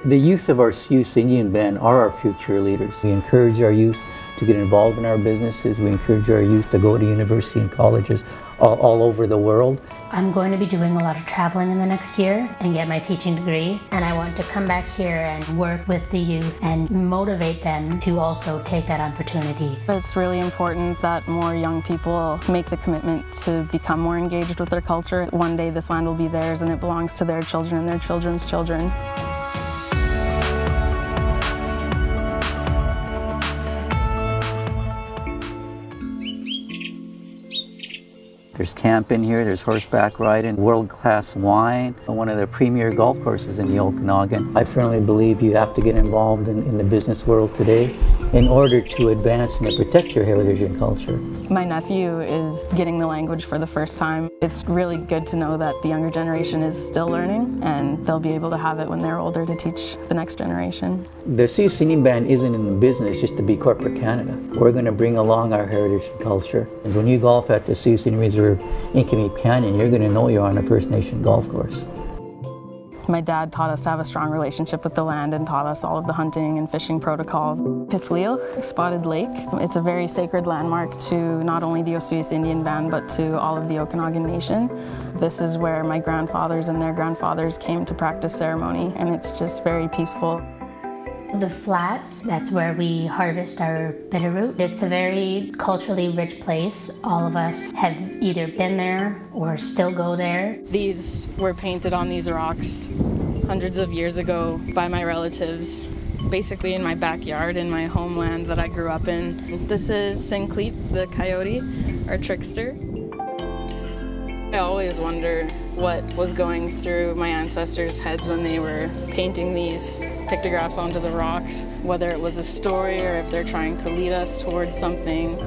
The youth of our Osoyoos Indian Band are our future leaders. We encourage our youth to get involved in our businesses. We encourage our youth to go to university and colleges all over the world. I'm going to be doing a lot of traveling in the next year and get my teaching degree. And I want to come back here and work with the youth and motivate them to also take that opportunity. It's really important that more young people make the commitment to become more engaged with their culture. One day this land will be theirs and it belongs to their children and their children's children. There's camping here, there's horseback riding, world-class wine, one of the premier golf courses in the Okanagan. I firmly believe you have to get involved in the business world today in order to advance and to protect your heritage and culture. My nephew is getting the language for the first time. It's really good to know that the younger generation is still learning and they'll be able to have it when they're older to teach the next generation. The Osoyoos Indian Band isn't in the business just to be corporate Canada. We're going to bring along our heritage and culture. And when you golf at the Osoyoos Indian Reserve in Nk'Mip Canyon, you're going to know you're on a First Nation golf course. My dad taught us to have a strong relationship with the land and taught us all of the hunting and fishing protocols. Ktlilx, Spotted Lake, it's a very sacred landmark to not only the Osoyoos Indian Band but to all of the Okanagan Nation. This is where my grandfathers and their grandfathers came to practice ceremony, and it's just very peaceful. The flats, that's where we harvest our bitterroot. It's a very culturally rich place. All of us have either been there or still go there. These were painted on these rocks hundreds of years ago by my relatives, basically in my backyard in my homeland that I grew up in. This is Nk'Mip, the coyote, our trickster. I always wonder what was going through my ancestors' heads when they were painting these pictographs onto the rocks, whether it was a story or if they're trying to lead us towards something.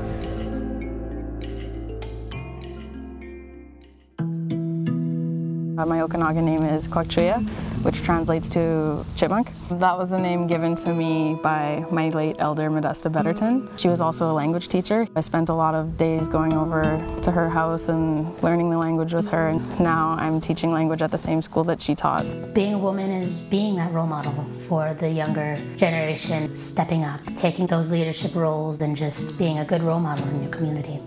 My Okanagan name is Kwakchuya, which translates to chipmunk. That was a name given to me by my late elder Modesta Betterton. She was also a language teacher. I spent a lot of days going over to her house and learning the language with her, and now I'm teaching language at the same school that she taught. Being a woman is being that role model for the younger generation, stepping up, taking those leadership roles and just being a good role model in your community.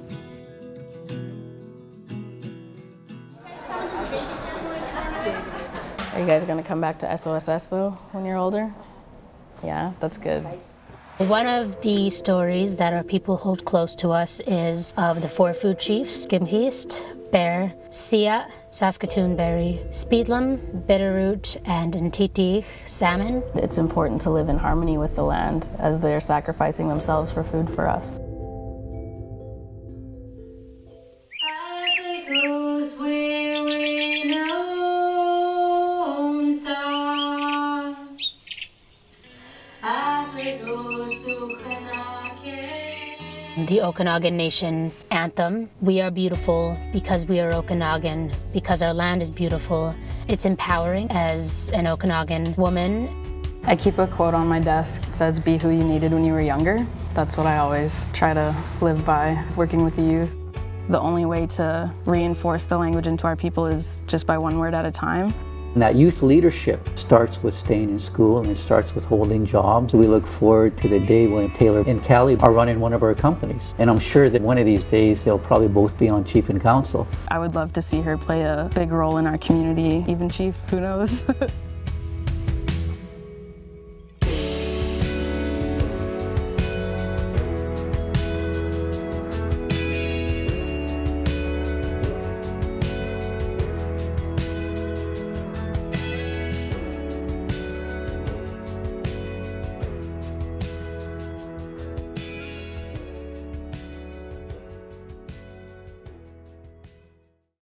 Are you guys going to come back to SOSS though when you're older? Yeah, that's good. One of the stories that our people hold close to us is of the 4 food chiefs: Baptiste, Bear, Sia, Saskatoon berry, Speedlum, bitterroot, and Ktlilx, salmon. It's important to live in harmony with the land as they're sacrificing themselves for food for us. The Okanagan Nation anthem. We are beautiful because we are Okanagan, because our land is beautiful. It's empowering as an Okanagan woman. I keep a quote on my desk. It says, "Be who you needed when you were younger." That's what I always try to live by, working with the youth. The only way to reinforce the language into our people is just by one word at a time. And that youth leadership starts with staying in school, and it starts with holding jobs. We look forward to the day when Taylor and Callie are running one of our companies. And I'm sure that one of these days they'll probably both be on Chief and Council. I would love to see her play a big role in our community, even Chief, who knows?